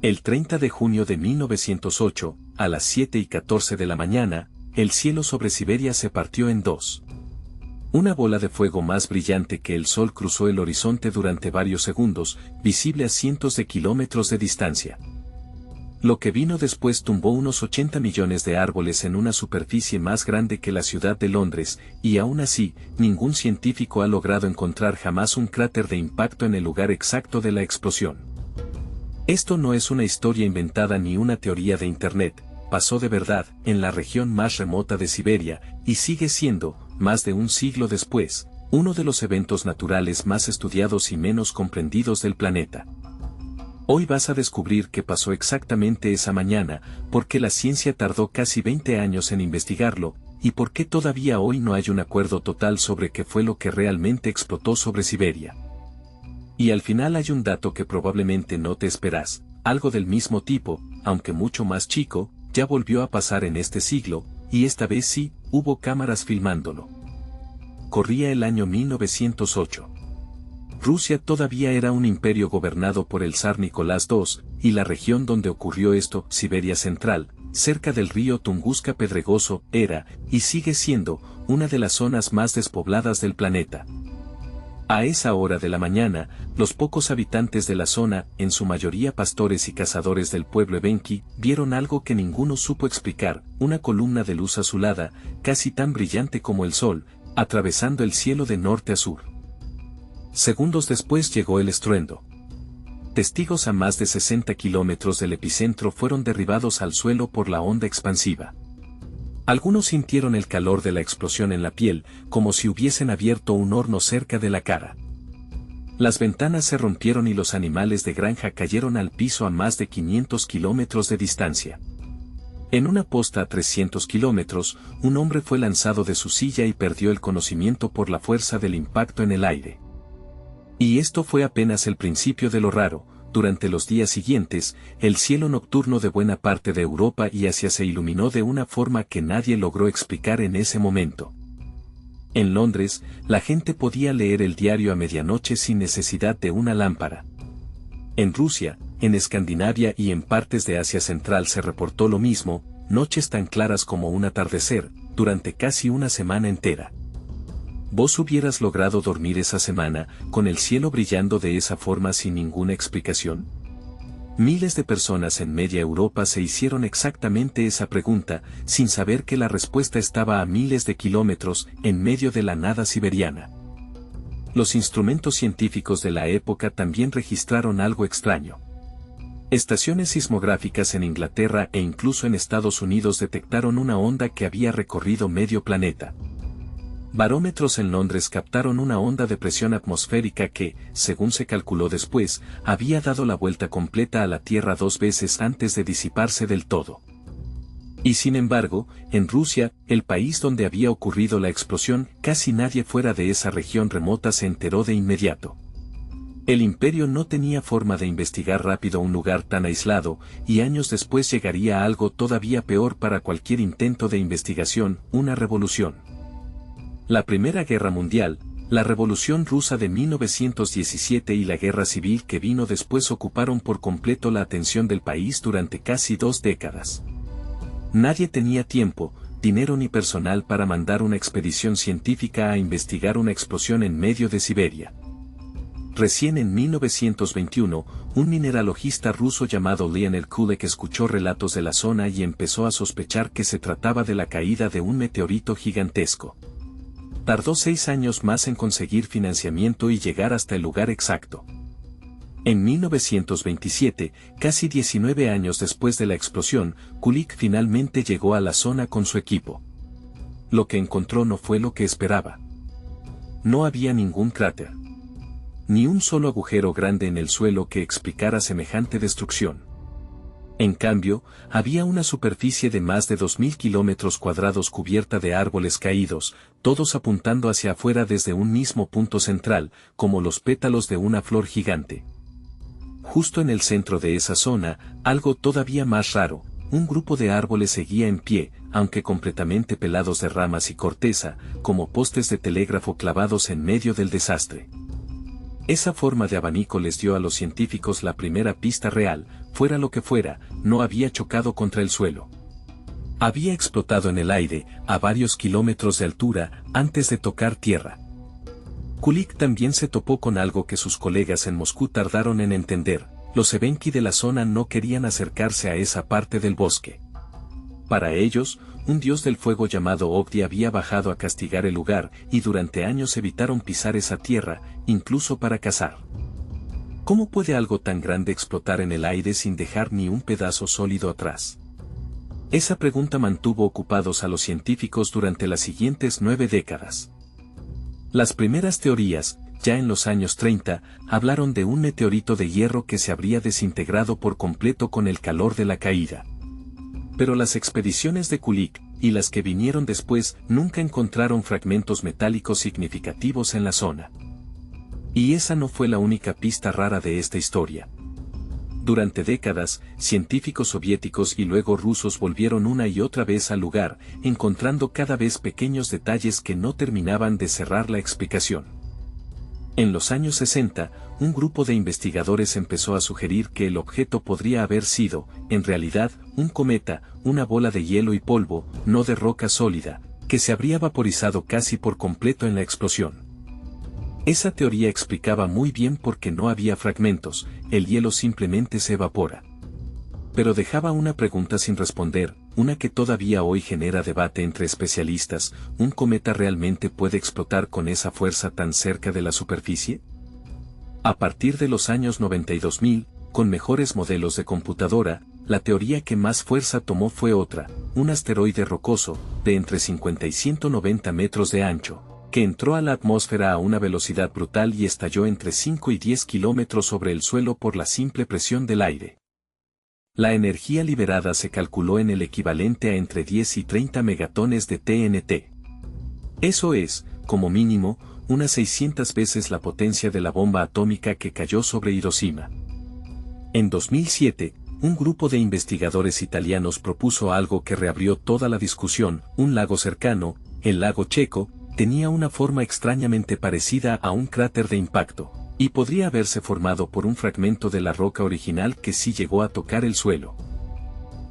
El 30 de junio de 1908, a las 7:14 de la mañana, el cielo sobre Siberia se partió en dos. Una bola de fuego más brillante que el sol cruzó el horizonte durante varios segundos, visible a cientos de kilómetros de distancia. Lo que vino después tumbó unos 80 millones de árboles en una superficie más grande que la ciudad de Londres, y aún así, ningún científico ha logrado encontrar jamás un cráter de impacto en el lugar exacto de la explosión. Esto no es una historia inventada ni una teoría de Internet, pasó de verdad en la región más remota de Siberia, y sigue siendo, más de un siglo después, uno de los eventos naturales más estudiados y menos comprendidos del planeta. Hoy vas a descubrir qué pasó exactamente esa mañana, por qué la ciencia tardó casi 20 años en investigarlo, y por qué todavía hoy no hay un acuerdo total sobre qué fue lo que realmente explotó sobre Siberia. Y al final hay un dato que probablemente no te esperas, algo del mismo tipo, aunque mucho más chico, ya volvió a pasar en este siglo, y esta vez sí, hubo cámaras filmándolo. Corría el año 1908. Rusia todavía era un imperio gobernado por el zar Nicolás II, y la región donde ocurrió esto, Siberia Central, cerca del río Tunguska Pedregoso, era, y sigue siendo, una de las zonas más despobladas del planeta. A esa hora de la mañana, los pocos habitantes de la zona, en su mayoría pastores y cazadores del pueblo evenki, vieron algo que ninguno supo explicar, una columna de luz azulada, casi tan brillante como el sol, atravesando el cielo de norte a sur. Segundos después llegó el estruendo. Testigos a más de 60 kilómetros del epicentro fueron derribados al suelo por la onda expansiva. Algunos sintieron el calor de la explosión en la piel, como si hubiesen abierto un horno cerca de la cara. Las ventanas se rompieron y los animales de granja cayeron al piso a más de 500 kilómetros de distancia. En una posta a 300 kilómetros, un hombre fue lanzado de su silla y perdió el conocimiento por la fuerza del impacto en el aire. Y esto fue apenas el principio de lo raro. Durante los días siguientes, el cielo nocturno de buena parte de Europa y Asia se iluminó de una forma que nadie logró explicar en ese momento. En Londres, la gente podía leer el diario a medianoche sin necesidad de una lámpara. En Rusia, en Escandinavia y en partes de Asia Central se reportó lo mismo, noches tan claras como un atardecer, durante casi una semana entera. ¿Vos hubieras logrado dormir esa semana, con el cielo brillando de esa forma sin ninguna explicación? Miles de personas en media Europa se hicieron exactamente esa pregunta, sin saber que la respuesta estaba a miles de kilómetros, en medio de la nada siberiana. Los instrumentos científicos de la época también registraron algo extraño. Estaciones sismográficas en Inglaterra e incluso en Estados Unidos detectaron una onda que había recorrido medio planeta. Barómetros en Londres captaron una onda de presión atmosférica que, según se calculó después, había dado la vuelta completa a la Tierra 2 veces antes de disiparse del todo. Y sin embargo, en Rusia, el país donde había ocurrido la explosión, casi nadie fuera de esa región remota se enteró de inmediato. El imperio no tenía forma de investigar rápido un lugar tan aislado, y años después llegaría algo todavía peor para cualquier intento de investigación, una revolución. La Primera Guerra Mundial, la Revolución Rusa de 1917 y la Guerra Civil que vino después ocuparon por completo la atención del país durante casi 2 décadas. Nadie tenía tiempo, dinero ni personal para mandar una expedición científica a investigar una explosión en medio de Siberia. Recién en 1921, un mineralogista ruso llamado Leonid Kulek escuchó relatos de la zona y empezó a sospechar que se trataba de la caída de un meteorito gigantesco. Tardó 6 años más en conseguir financiamiento y llegar hasta el lugar exacto. En 1927, casi 19 años después de la explosión, Kulik finalmente llegó a la zona con su equipo. Lo que encontró no fue lo que esperaba. No había ningún cráter. Ni un solo agujero grande en el suelo que explicara semejante destrucción. En cambio, había una superficie de más de 2.000 kilómetros cuadrados cubierta de árboles caídos, todos apuntando hacia afuera desde un mismo punto central, como los pétalos de una flor gigante. Justo en el centro de esa zona, algo todavía más raro, un grupo de árboles seguía en pie, aunque completamente pelados de ramas y corteza, como postes de telégrafo clavados en medio del desastre. Esa forma de abanico les dio a los científicos la primera pista real, fuera lo que fuera, no había chocado contra el suelo. Había explotado en el aire, a varios kilómetros de altura, antes de tocar tierra. Kulik también se topó con algo que sus colegas en Moscú tardaron en entender: los Evenki de la zona no querían acercarse a esa parte del bosque. Para ellos, un dios del fuego llamado Ogdi había bajado a castigar el lugar, y durante años evitaron pisar esa tierra, incluso para cazar. ¿Cómo puede algo tan grande explotar en el aire sin dejar ni un pedazo sólido atrás? Esa pregunta mantuvo ocupados a los científicos durante las siguientes 9 décadas. Las primeras teorías, ya en los años 30, hablaron de un meteorito de hierro que se habría desintegrado por completo con el calor de la caída. Pero las expediciones de Kulik, y las que vinieron después, nunca encontraron fragmentos metálicos significativos en la zona. Y esa no fue la única pista rara de esta historia. Durante décadas, científicos soviéticos y luego rusos volvieron una y otra vez al lugar, encontrando cada vez pequeños detalles que no terminaban de cerrar la explicación. En los años 60, un grupo de investigadores empezó a sugerir que el objeto podría haber sido, en realidad, un cometa, una bola de hielo y polvo, no de roca sólida, que se habría vaporizado casi por completo en la explosión. Esa teoría explicaba muy bien por qué no había fragmentos, el hielo simplemente se evapora. Pero dejaba una pregunta sin responder, una que todavía hoy genera debate entre especialistas: ¿un cometa realmente puede explotar con esa fuerza tan cerca de la superficie? A partir de los años 92.000, con mejores modelos de computadora, la teoría que más fuerza tomó fue otra: un asteroide rocoso, de entre 50 y 190 metros de ancho, que entró a la atmósfera a una velocidad brutal y estalló entre 5 y 10 kilómetros sobre el suelo por la simple presión del aire. La energía liberada se calculó en el equivalente a entre 10 y 30 megatones de TNT. Eso es, como mínimo, unas 600 veces la potencia de la bomba atómica que cayó sobre Hiroshima. En 2007, un grupo de investigadores italianos propuso algo que reabrió toda la discusión: un lago cercano, el lago Checo, tenía una forma extrañamente parecida a un cráter de impacto, y podría haberse formado por un fragmento de la roca original que sí llegó a tocar el suelo.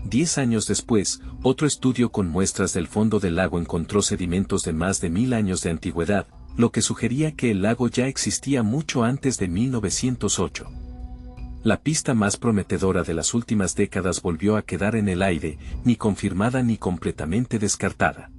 10 años después, otro estudio con muestras del fondo del lago encontró sedimentos de más de 1000 años de antigüedad, lo que sugería que el lago ya existía mucho antes de 1908. La pista más prometedora de las últimas décadas volvió a quedar en el aire, ni confirmada ni completamente descartada.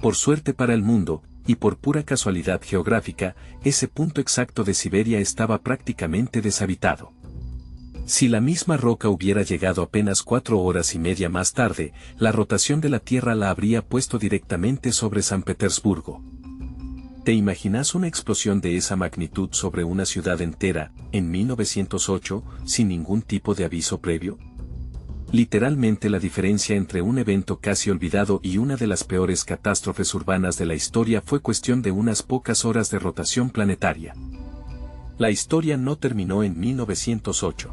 Por suerte para el mundo, y por pura casualidad geográfica, ese punto exacto de Siberia estaba prácticamente deshabitado. Si la misma roca hubiera llegado apenas 4 horas y media más tarde, la rotación de la Tierra la habría puesto directamente sobre San Petersburgo. ¿Te imaginas una explosión de esa magnitud sobre una ciudad entera, en 1908, sin ningún tipo de aviso previo? Literalmente la diferencia entre un evento casi olvidado y una de las peores catástrofes urbanas de la historia fue cuestión de unas pocas horas de rotación planetaria. La historia no terminó en 1908.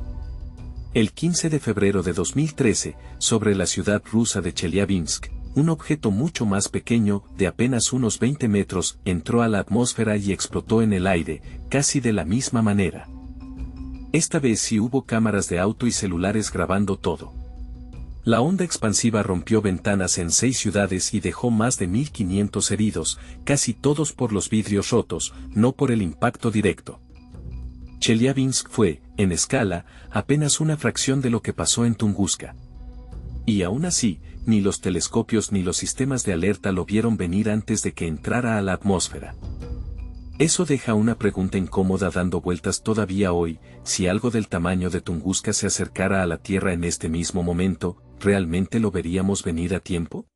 El 15 de febrero de 2013, sobre la ciudad rusa de Chelyabinsk, un objeto mucho más pequeño, de apenas unos 20 metros, entró a la atmósfera y explotó en el aire, casi de la misma manera. Esta vez sí hubo cámaras de auto y celulares grabando todo. La onda expansiva rompió ventanas en 6 ciudades y dejó más de 1500 heridos, casi todos por los vidrios rotos, no por el impacto directo. Chelyabinsk fue, en escala, apenas una fracción de lo que pasó en Tunguska. Y aún así, ni los telescopios ni los sistemas de alerta lo vieron venir antes de que entrara a la atmósfera. Eso deja una pregunta incómoda dando vueltas todavía hoy: si algo del tamaño de Tunguska se acercara a la Tierra en este mismo momento, ¿realmente lo veríamos venir a tiempo?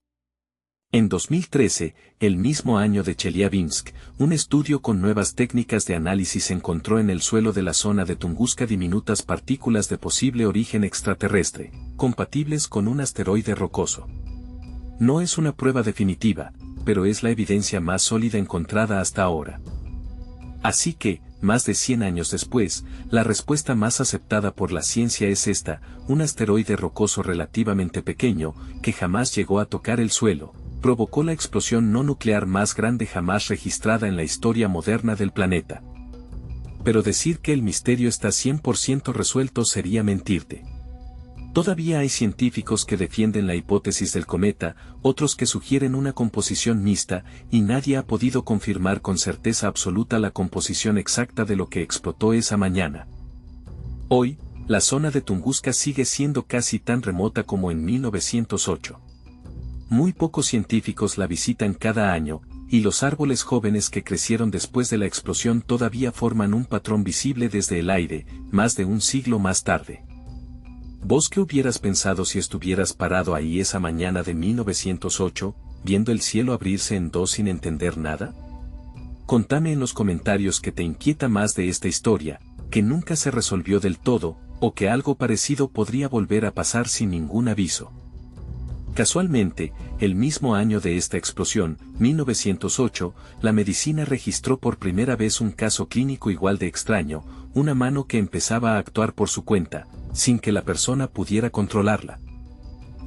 En 2013, el mismo año de Chelyabinsk, un estudio con nuevas técnicas de análisis encontró en el suelo de la zona de Tunguska diminutas partículas de posible origen extraterrestre, compatibles con un asteroide rocoso. No es una prueba definitiva, pero es la evidencia más sólida encontrada hasta ahora. Así que, más de 100 años después, la respuesta más aceptada por la ciencia es esta: un asteroide rocoso relativamente pequeño, que jamás llegó a tocar el suelo, provocó la explosión no nuclear más grande jamás registrada en la historia moderna del planeta. Pero decir que el misterio está 100% resuelto sería mentirte. Todavía hay científicos que defienden la hipótesis del cometa, otros que sugieren una composición mixta, y nadie ha podido confirmar con certeza absoluta la composición exacta de lo que explotó esa mañana. Hoy, la zona de Tunguska sigue siendo casi tan remota como en 1908. Muy pocos científicos la visitan cada año, y los árboles jóvenes que crecieron después de la explosión todavía forman un patrón visible desde el aire, más de un siglo más tarde. ¿Vos qué hubieras pensado si estuvieras parado ahí esa mañana de 1908, viendo el cielo abrirse en dos sin entender nada? Contame en los comentarios qué te inquieta más de esta historia, que nunca se resolvió del todo, o que algo parecido podría volver a pasar sin ningún aviso. Casualmente, el mismo año de esta explosión, 1908, la medicina registró por primera vez un caso clínico igual de extraño, una mano que empezaba a actuar por su cuenta, sin que la persona pudiera controlarla.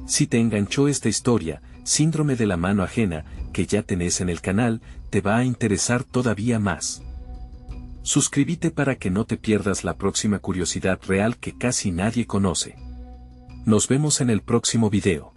Si te enganchó esta historia, síndrome de la mano ajena, que ya tenés en el canal, te va a interesar todavía más. Suscríbete para que no te pierdas la próxima curiosidad real que casi nadie conoce. Nos vemos en el próximo video.